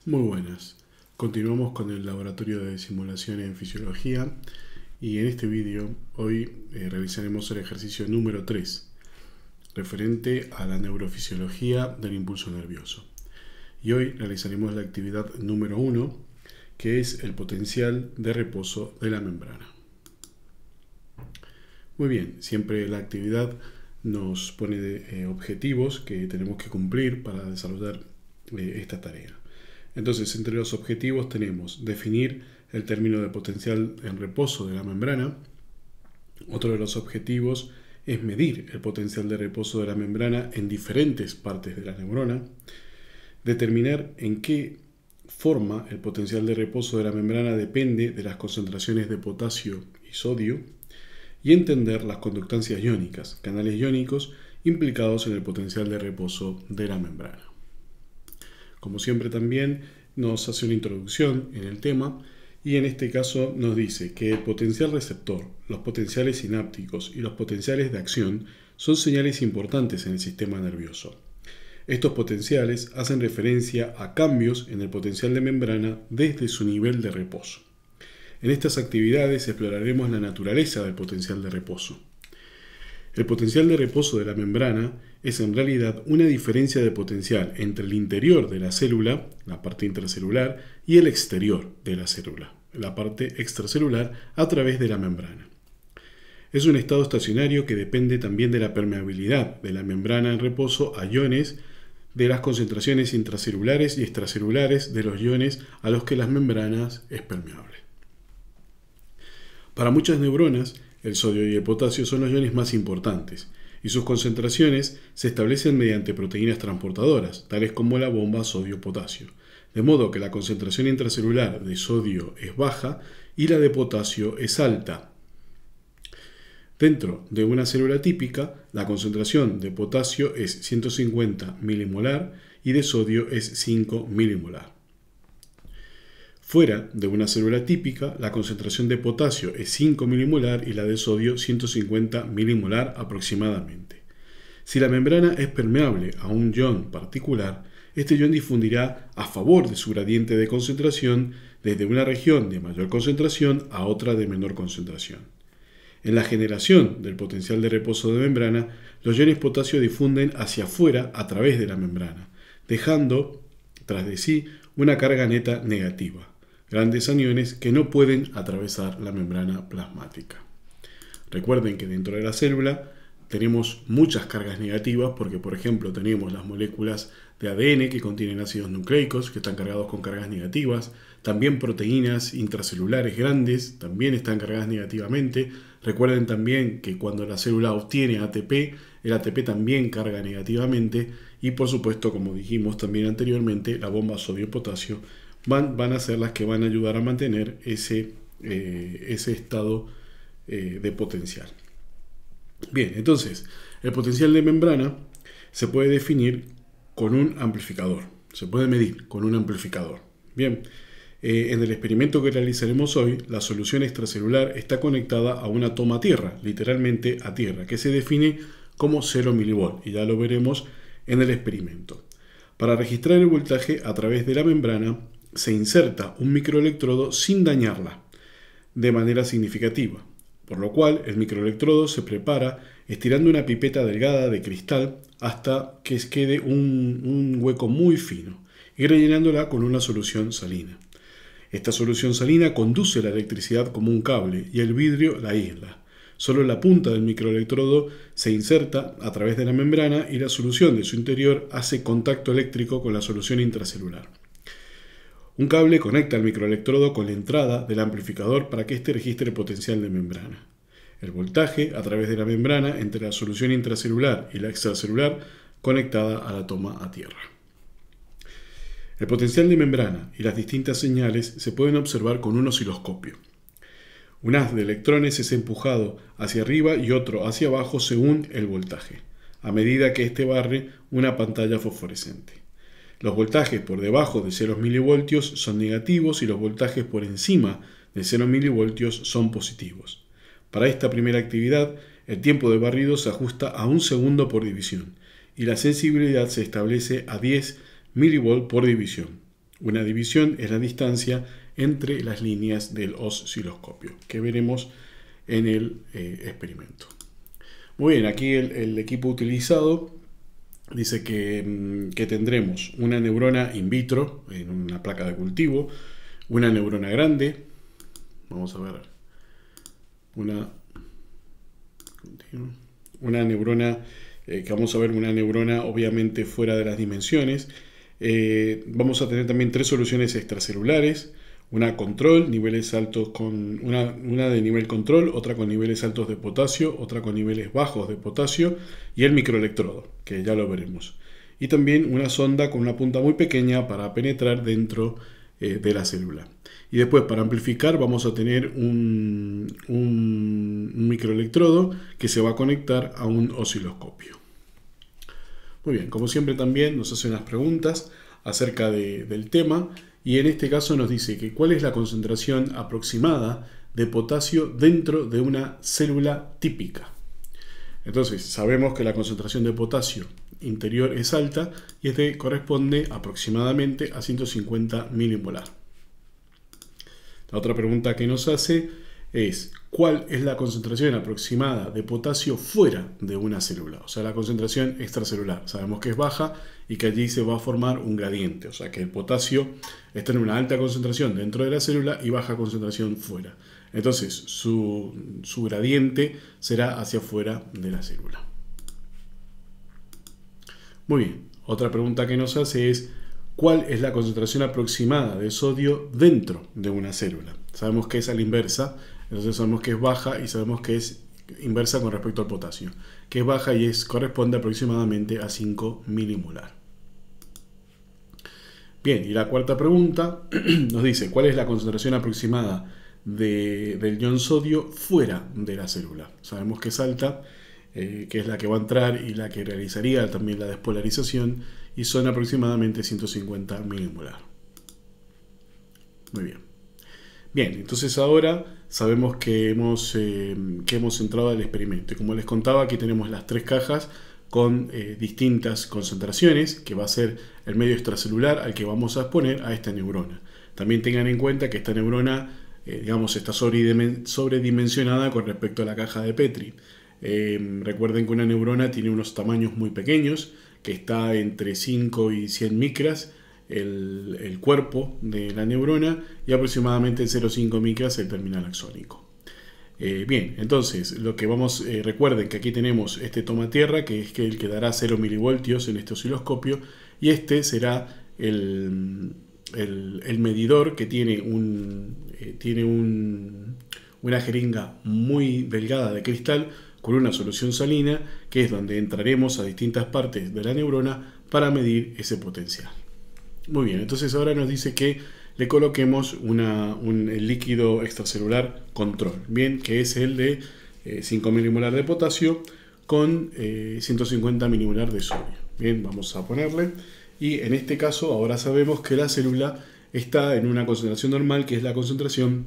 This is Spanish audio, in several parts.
Muy buenas. Continuamos con el laboratorio de simulación en fisiología y en este vídeo hoy realizaremos el ejercicio número 3 referente a la neurofisiología del impulso nervioso. Y hoy realizaremos la actividad número 1, que es el potencial de reposo de la membrana. Muy bien, siempre la actividad nos pone objetivos que tenemos que cumplir para desarrollar esta tarea. Entonces, entre los objetivos tenemos definir el término de potencial en reposo de la membrana. Otro de los objetivos es medir el potencial de reposo de la membrana en diferentes partes de la neurona. Determinar en qué forma el potencial de reposo de la membrana depende de las concentraciones de potasio y sodio. Y entender las conductancias iónicas, canales iónicos implicados en el potencial de reposo de la membrana. Como siempre también nos hace una introducción en el tema y en este caso nos dice que el potencial receptor, los potenciales sinápticos y los potenciales de acción son señales importantes en el sistema nervioso. Estos potenciales hacen referencia a cambios en el potencial de membrana desde su nivel de reposo. En estas actividades exploraremos la naturaleza del potencial de reposo. El potencial de reposo de la membrana es en realidad una diferencia de potencial entre el interior de la célula, la parte intracelular, y el exterior de la célula, la parte extracelular, a través de la membrana. Es un estado estacionario que depende también de la permeabilidad de la membrana en reposo a iones, de las concentraciones intracelulares y extracelulares de los iones a los que las membranas es permeable. Para muchas neuronas, el sodio y el potasio son los iones más importantes, y sus concentraciones se establecen mediante proteínas transportadoras, tales como la bomba sodio-potasio, de modo que la concentración intracelular de sodio es baja y la de potasio es alta. Dentro de una célula típica, la concentración de potasio es 150 milimolar y de sodio es 5 milimolar. Fuera de una célula típica, la concentración de potasio es 5 milimolar y la de sodio 150 milimolar aproximadamente. Si la membrana es permeable a un ion particular, este ion difundirá a favor de su gradiente de concentración desde una región de mayor concentración a otra de menor concentración. En la generación del potencial de reposo de membrana, los iones potasio difunden hacia afuera a través de la membrana, dejando tras de sí una carga neta negativa, grandes aniones que no pueden atravesar la membrana plasmática. Recuerden que dentro de la célula tenemos muchas cargas negativas porque, por ejemplo, tenemos las moléculas de ADN que contienen ácidos nucleicos que están cargados con cargas negativas, también proteínas intracelulares grandes también están cargadas negativamente. Recuerden también que cuando la célula obtiene ATP, el ATP también carga negativamente y, por supuesto, como dijimos también anteriormente, la bomba sodio-potasio van a ser las que van a ayudar a mantener ese estado de potencial. Bien, entonces, el potencial de membrana se puede definir con un amplificador, se puede medir con un amplificador. Bien, en el experimento que realizaremos hoy, la solución extracelular está conectada a una toma a tierra, literalmente a tierra, que se define como 0 milivolt, y ya lo veremos en el experimento. Para registrar el voltaje a través de la membrana, se inserta un microelectrodo sin dañarla de manera significativa, por lo cual el microelectrodo se prepara estirando una pipeta delgada de cristal hasta que quede un hueco muy fino y rellenándola con una solución salina. Esta solución salina conduce la electricidad como un cable y el vidrio la aísla. Solo la punta del microelectrodo se inserta a través de la membrana y la solución de su interior hace contacto eléctrico con la solución intracelular. Un cable conecta el microelectrodo con la entrada del amplificador para que éste registre el potencial de membrana. El voltaje a través de la membrana entre la solución intracelular y la extracelular conectada a la toma a tierra. El potencial de membrana y las distintas señales se pueden observar con un osciloscopio. Un haz de electrones es empujado hacia arriba y otro hacia abajo según el voltaje, a medida que éste barre una pantalla fosforescente. Los voltajes por debajo de 0 milivoltios son negativos y los voltajes por encima de 0 milivoltios son positivos. Para esta primera actividad, el tiempo de barrido se ajusta a 1 segundo por división y la sensibilidad se establece a 10 milivolt por división. Una división es la distancia entre las líneas del osciloscopio, que veremos en el experimento. Muy bien, aquí el equipo utilizado dice que tendremos una neurona in vitro en una placa de cultivo, una neurona grande, vamos a ver, una neurona, que vamos a ver una neurona obviamente fuera de las dimensiones. Vamos a tener también 3 soluciones extracelulares, una control, niveles altos con una de nivel control, otra con niveles altos de potasio, otra con niveles bajos de potasio y el microelectrodo, que ya lo veremos. Y también una sonda con una punta muy pequeña para penetrar dentro de la célula. Y después, para amplificar, vamos a tener un microelectrodo que se va a conectar a un osciloscopio. Muy bien, como siempre también nos hacen las preguntas acerca del tema, y en este caso nos dice que cuál es la concentración aproximada de potasio dentro de una célula típica. Entonces, sabemos que la concentración de potasio interior es alta y este corresponde aproximadamente a 150 milimolar. La otra pregunta que nos hace es ¿cuál es la concentración aproximada de potasio fuera de una célula? O sea, la concentración extracelular. Sabemos que es baja y que allí se va a formar un gradiente. O sea, que el potasio está en una alta concentración dentro de la célula y baja concentración fuera. Entonces, su gradiente será hacia afuera de la célula. Muy bien. Otra pregunta que nos hace es ¿cuál es la concentración aproximada de sodio dentro de una célula? Sabemos que es a la inversa. Entonces sabemos que es baja y sabemos que es inversa con respecto al potasio, que es baja y corresponde aproximadamente a 5 milimolar. Bien, y la cuarta pregunta nos dice ¿cuál es la concentración aproximada del ion sodio fuera de la célula? Sabemos que es alta, que es la que va a entrar y la que realizaría también la despolarización, y son aproximadamente 150 milimolar. Muy bien. Bien, entonces ahora sabemos que hemos entrado al experimento. Y como les contaba, aquí tenemos las 3 cajas con distintas concentraciones, que va a ser el medio extracelular al que vamos a exponer a esta neurona. También tengan en cuenta que esta neurona, está sobredimensionada con respecto a la caja de Petri. Recuerden que una neurona tiene unos tamaños muy pequeños, que está entre 5 y 100 micras, el cuerpo de la neurona, y aproximadamente 0,5 micras el terminal axónico. Bien, entonces lo que recuerden que aquí tenemos este toma tierra, que es el que dará 0 milivoltios en este osciloscopio, y este será el medidor que tiene una jeringa muy delgada de cristal con una solución salina, que es donde entraremos a distintas partes de la neurona para medir ese potencial. Muy bien, entonces ahora nos dice que le coloquemos el líquido extracelular control, bien, que es el de 5 milimolar de potasio con 150 milimolar de sodio. Bien, vamos a ponerle, y en este caso ahora sabemos que la célula está en una concentración normal, que es la concentración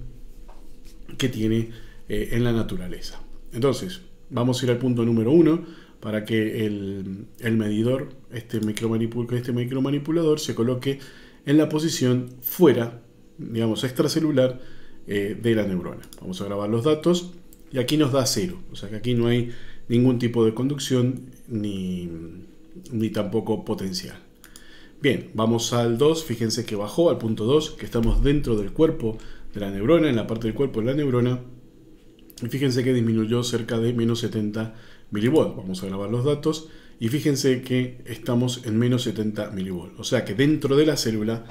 que tiene en la naturaleza. Entonces, vamos a ir al punto número 1 para que el medidor, este micromanipulador, se coloque en la posición fuera, digamos, extracelular de la neurona. Vamos a grabar los datos y aquí nos da 0, o sea que aquí no hay ningún tipo de conducción ni tampoco potencial. Bien, vamos al 2, fíjense que bajó al punto 2, que estamos dentro del cuerpo de la neurona, en la parte del cuerpo de la neurona, y fíjense que disminuyó cerca de menos 70 milivolts. Vamos a grabar los datos y fíjense que estamos en menos 70 milivolts. O sea que dentro de la célula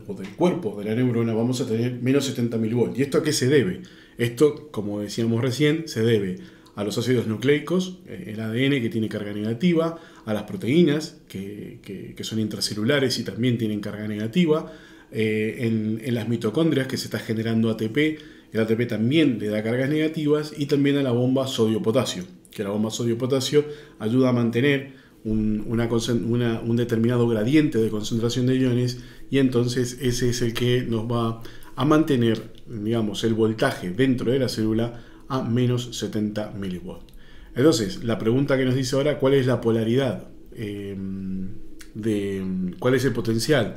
o del cuerpo de la neurona vamos a tener menos 70 milivolts. ¿Y esto a qué se debe? Esto, como decíamos recién, se debe a los ácidos nucleicos, el ADN que tiene carga negativa, a las proteínas que son intracelulares y también tienen carga negativa, en las mitocondrias que se está generando ATP, el ATP también le da cargas negativas, y también a la bomba sodio-potasio, que la bomba sodio-potasio ayuda a mantener un determinado gradiente de concentración de iones, y entonces ese es el que nos va a mantener, digamos, el voltaje dentro de la célula a menos 70 milivolts. Entonces, la pregunta que nos dice ahora, ¿cuál es la polaridad? ¿Cuál es el potencial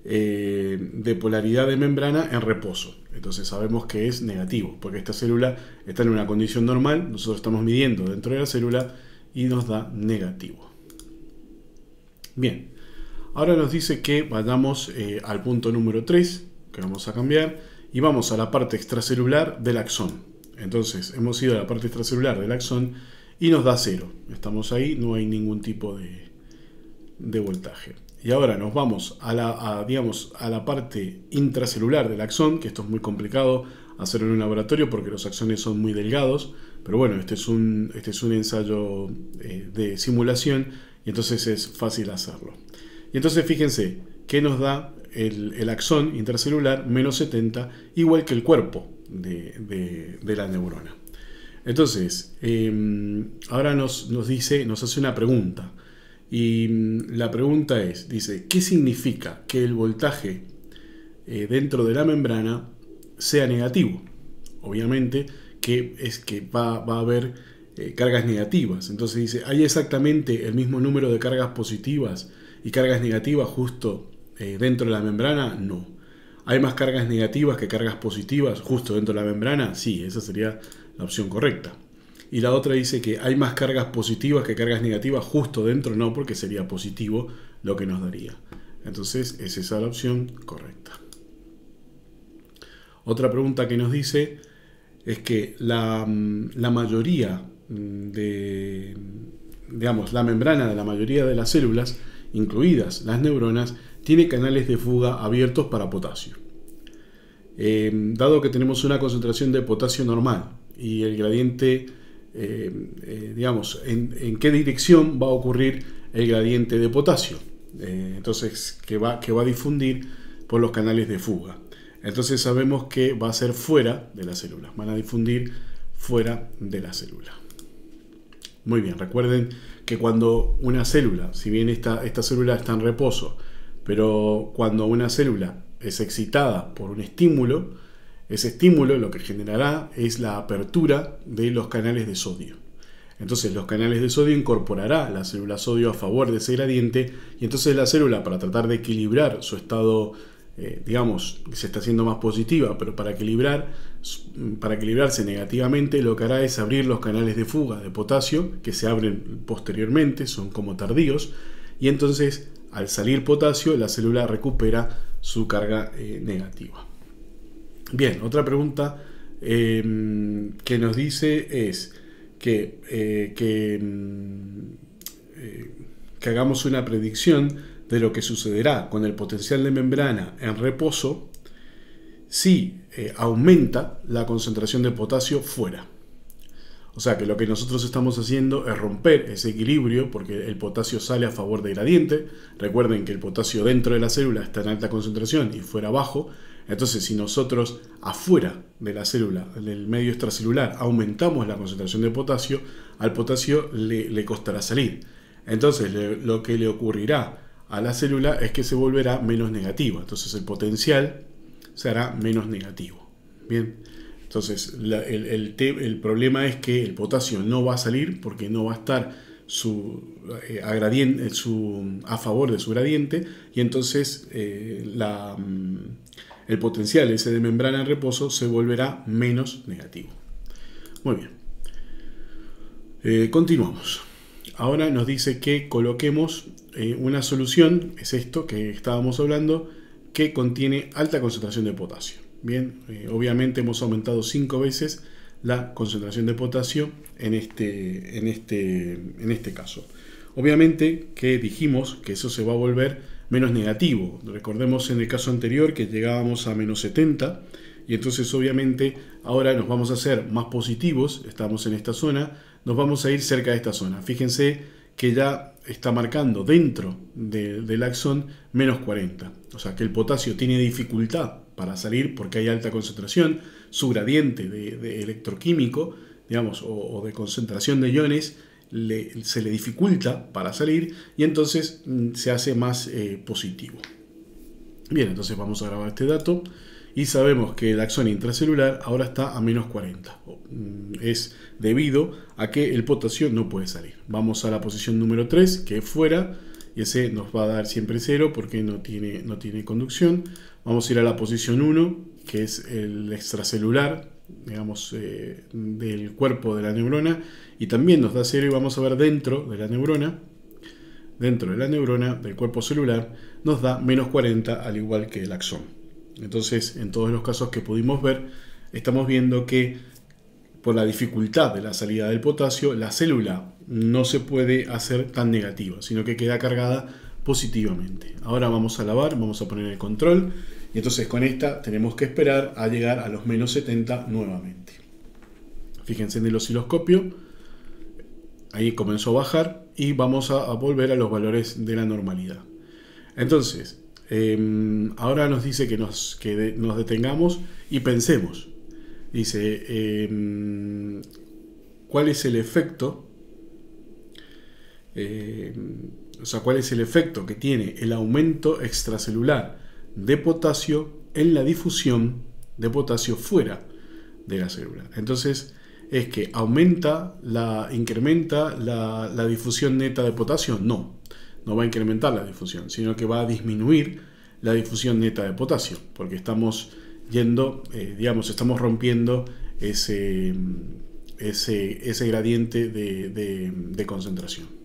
de polaridad de membrana en reposo. Entonces sabemos que es negativo, porque esta célula está en una condición normal, nosotros estamos midiendo dentro de la célula y nos da negativo. Bien, ahora nos dice que vayamos al punto número 3, que vamos a cambiar, y vamos a la parte extracelular del axón. Entonces hemos ido a la parte extracelular del axón y nos da 0. Estamos ahí, no hay ningún tipo de voltaje. Y ahora nos vamos a la parte intracelular del axón, que esto es muy complicado hacerlo en un laboratorio porque los axones son muy delgados, pero bueno, este es un ensayo de simulación y entonces es fácil hacerlo. Y entonces fíjense que nos da el axón intracelular menos 70, igual que el cuerpo de la neurona. Entonces, ahora nos hace una pregunta. Y la pregunta dice, ¿qué significa que el voltaje dentro de la membrana sea negativo? Obviamente que es que va a haber cargas negativas. Entonces dice, ¿hay exactamente el mismo número de cargas positivas y cargas negativas justo dentro de la membrana? No. ¿Hay más cargas negativas que cargas positivas justo dentro de la membrana? Sí, esa sería la opción correcta. Y la otra dice que hay más cargas positivas que cargas negativas justo dentro, no, porque sería positivo lo que nos daría. Entonces es esa la opción correcta. Otra pregunta que nos dice es que la mayoría la membrana de la mayoría de las células, incluidas las neuronas, tiene canales de fuga abiertos para potasio. Dado que tenemos una concentración de potasio normal y el gradiente, en qué dirección va a ocurrir el gradiente de potasio, entonces que va a difundir por los canales de fuga. Entonces sabemos que va a ser fuera de la célula, van a difundir fuera de la célula. Muy bien, recuerden que cuando una célula, si bien esta célula está en reposo, pero cuando una célula es excitada por un estímulo, ese estímulo lo que generará es la apertura de los canales de sodio. Entonces los canales de sodio incorporará la célula sodio a favor de ese gradiente y entonces la célula, para tratar de equilibrar su estado, se está haciendo más positiva, pero para equilibrarse negativamente, lo que hará es abrir los canales de fuga de potasio, que se abren posteriormente, son como tardíos, y entonces al salir potasio la célula recupera su carga negativa. Bien, otra pregunta que nos dice es que hagamos una predicción de lo que sucederá con el potencial de membrana en reposo si aumenta la concentración de potasio fuera. O sea que lo que nosotros estamos haciendo es romper ese equilibrio porque el potasio sale a favor del gradiente. Recuerden que el potasio dentro de la célula está en alta concentración y fuera bajo. Entonces, si nosotros afuera de la célula, del medio extracelular, aumentamos la concentración de potasio, al potasio le costará salir. Entonces, lo que le ocurrirá a la célula es que se volverá menos negativa. Entonces, el potencial se hará menos negativo. Bien, entonces el problema es que el potasio no va a salir porque no va a estar a favor de su gradiente y entonces el potencial ese de membrana en reposo se volverá menos negativo. Muy bien. Continuamos. Ahora nos dice que coloquemos una solución, es esto que estábamos hablando, que contiene alta concentración de potasio. Bien, obviamente hemos aumentado 5 veces la concentración de potasio en este caso. Obviamente que dijimos que eso se va a volver menos negativo. Recordemos en el caso anterior que llegábamos a menos 70 y entonces obviamente ahora nos vamos a hacer más positivos, estamos en esta zona, nos vamos a ir cerca de esta zona. Fíjense que ya está marcando dentro del axón menos 40. O sea que el potasio tiene dificultad para salir porque hay alta concentración, su gradiente de electroquímico, o de concentración de iones, se le dificulta para salir y entonces se hace más positivo. Bien, entonces vamos a grabar este dato y sabemos que el axón intracelular ahora está a menos 40. Es debido a que el potasio no puede salir. Vamos a la posición número 3, que es fuera, y ese nos va a dar siempre 0 porque no tiene conducción. Vamos a ir a la posición 1, que es el extracelular, digamos, del cuerpo de la neurona, y también nos da 0, y vamos a ver dentro de la neurona, del cuerpo celular, nos da menos 40, al igual que el axón. Entonces, en todos los casos que pudimos ver, estamos viendo que por la dificultad de la salida del potasio, la célula no se puede hacer tan negativa, sino que queda cargada positivamente. Ahora vamos a lavar, vamos a poner el control, y entonces con esta tenemos que esperar a llegar a los menos 70 nuevamente. Fíjense en el osciloscopio, ahí comenzó a bajar, y vamos a volver a los valores de la normalidad. Entonces, ahora nos dice que nos detengamos y pensemos. Dice, ¿cuál es el efecto? ¿Cuál es el efecto que tiene el aumento extracelular de potasio en la difusión de potasio fuera de la célula? Entonces, es que incrementa la difusión neta de potasio. No va a incrementar la difusión, sino que va a disminuir la difusión neta de potasio, porque estamos estamos rompiendo ese gradiente de concentración.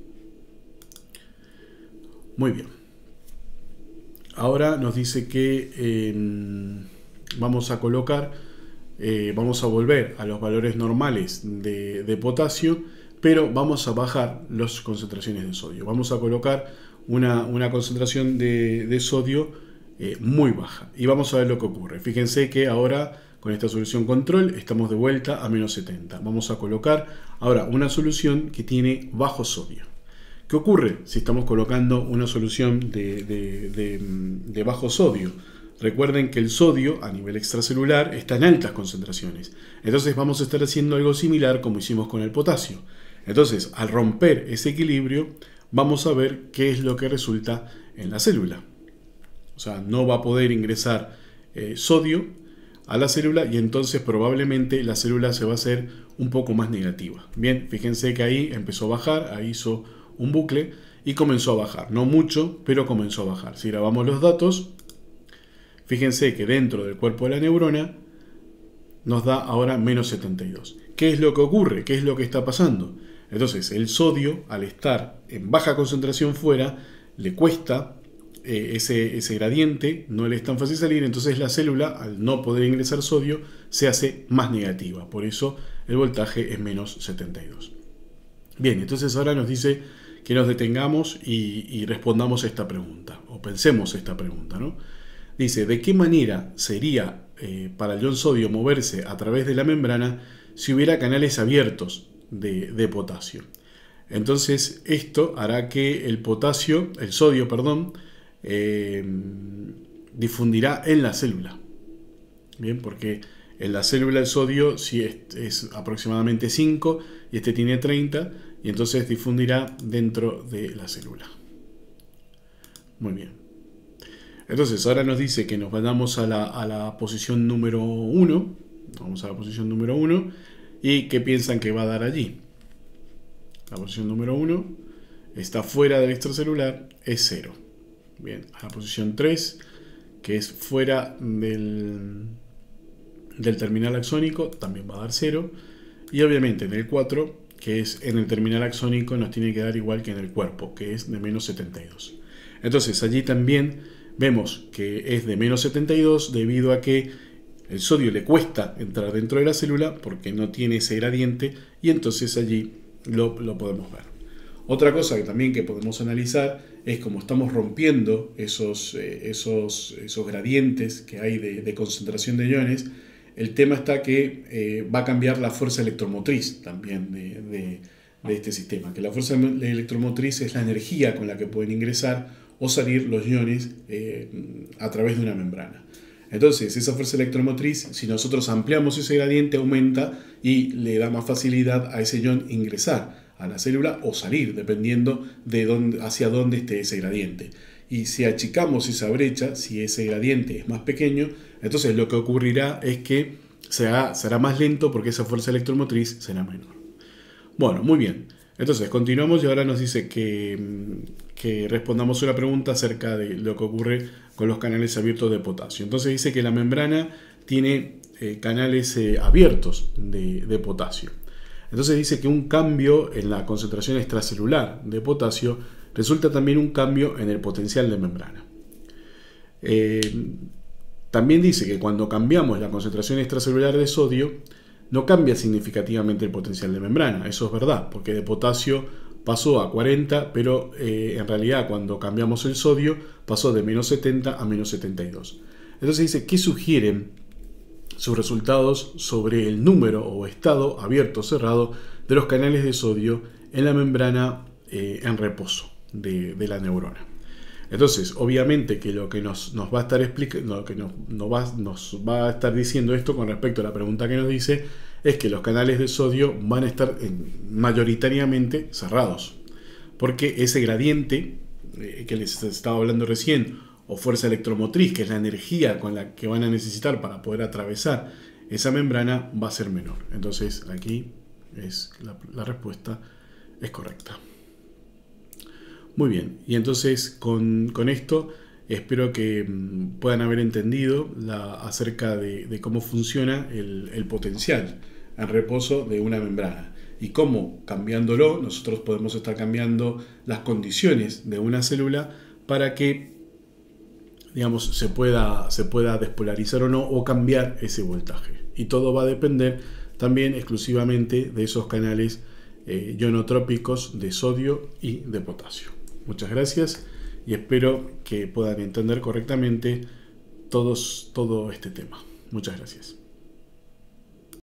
Muy bien. Ahora nos dice que vamos a volver a los valores normales de potasio, pero vamos a bajar las concentraciones de sodio. Vamos a colocar una concentración de sodio muy baja, y vamos a ver lo que ocurre. Fíjense que ahora con esta solución control estamos de vuelta a menos 70. Vamos a colocar ahora una solución que tiene bajo sodio. ¿Qué ocurre si estamos colocando una solución de bajo sodio? Recuerden que el sodio a nivel extracelular está en altas concentraciones. Entonces vamos a estar haciendo algo similar como hicimos con el potasio. Entonces, al romper ese equilibrio, vamos a ver qué es lo que resulta en la célula. O sea, no va a poder ingresar sodio a la célula, y entonces probablemente la célula se va a hacer un poco más negativa. Bien, fíjense que ahí empezó a bajar, ahí hizo un bucle y comenzó a bajar. No mucho, pero comenzó a bajar. Si grabamos los datos, fíjense que dentro del cuerpo de la neurona nos da ahora menos 72. ¿Qué es lo que ocurre? ¿Qué es lo que está pasando? Entonces, el sodio, al estar en baja concentración fuera, le cuesta ese gradiente, no le es tan fácil salir, entonces la célula, al no poder ingresar sodio, se hace más negativa. Por eso el voltaje es menos 72. Bien, entonces ahora nos dice que nos detengamos y respondamos esta pregunta, o pensemos esta pregunta, ¿no? Dice, ¿de qué manera sería para el ion sodio moverse a través de la membrana si hubiera canales abiertos de potasio? Entonces esto hará que el sodio, difundirá en la célula. Bien, porque en la célula el sodio es aproximadamente 5 y este tiene 30, y entonces difundirá dentro de la célula. Muy bien. Entonces ahora nos dice que nos vayamos a la posición número 1. Vamos a la posición número 1. ¿Y qué piensan que va a dar allí? La posición número 1 está fuera del extracelular, es 0. Bien, a la posición 3, que es fuera del terminal axónico, también va a dar 0. Y obviamente en el 4, que es en el terminal axónico, nos tiene que dar igual que en el cuerpo, que es de menos 72. Entonces allí también vemos que es de menos 72 debido a que el sodio le cuesta entrar dentro de la célula porque no tiene ese gradiente, y entonces allí lo podemos ver. Otra cosa que también que podemos analizar es cómo estamos rompiendo esos gradientes que hay de concentración de iones. El tema está que va a cambiar la fuerza electromotriz también de este sistema, que la fuerza electromotriz es la energía con la que pueden ingresar o salir los iones a través de una membrana. Entonces, esa fuerza electromotriz, si nosotros ampliamos ese gradiente, aumenta y le da más facilidad a ese ion ingresar a la célula o salir, dependiendo de hacia dónde esté ese gradiente. Y si achicamos esa brecha, si ese gradiente es más pequeño, entonces lo que ocurrirá es que será más lento porque esa fuerza electromotriz será menor. Bueno, muy bien. Entonces continuamos y ahora nos dice que que respondamos una pregunta acerca de lo que ocurre con los canales abiertos de potasio. Entonces dice que la membrana tiene canales abiertos de potasio. Entonces dice que un cambio en la concentración extracelular de potasio resulta también un cambio en el potencial de membrana. También dice que cuando cambiamos la concentración extracelular de sodio, no cambia significativamente el potencial de membrana. Eso es verdad, porque de potasio pasó a 40, pero en realidad cuando cambiamos el sodio pasó de menos 70 a menos 72. Entonces dice, ¿qué sugieren sus resultados sobre el número o estado abierto o cerrado de los canales de sodio en la membrana en reposo de la neurona? Entonces, obviamente que lo que nos va a estar explicando, lo que nos va a estar diciendo esto con respecto a la pregunta que nos dice, es que los canales de sodio van a estar mayoritariamente cerrados, porque ese gradiente que les estaba hablando recién, o fuerza electromotriz, que es la energía con la que van a necesitar para poder atravesar esa membrana, va a ser menor. Entonces aquí la respuesta es correcta. Muy bien, y entonces con esto espero que puedan haber entendido acerca de cómo funciona el potencial en reposo de una membrana y cómo, cambiándolo, nosotros podemos estar cambiando las condiciones de una célula para que, digamos, se pueda despolarizar o no, o cambiar ese voltaje. Y todo va a depender también exclusivamente de esos canales ionotrópicos de sodio y de potasio. Muchas gracias y espero que puedan entender correctamente todo este tema. Muchas gracias.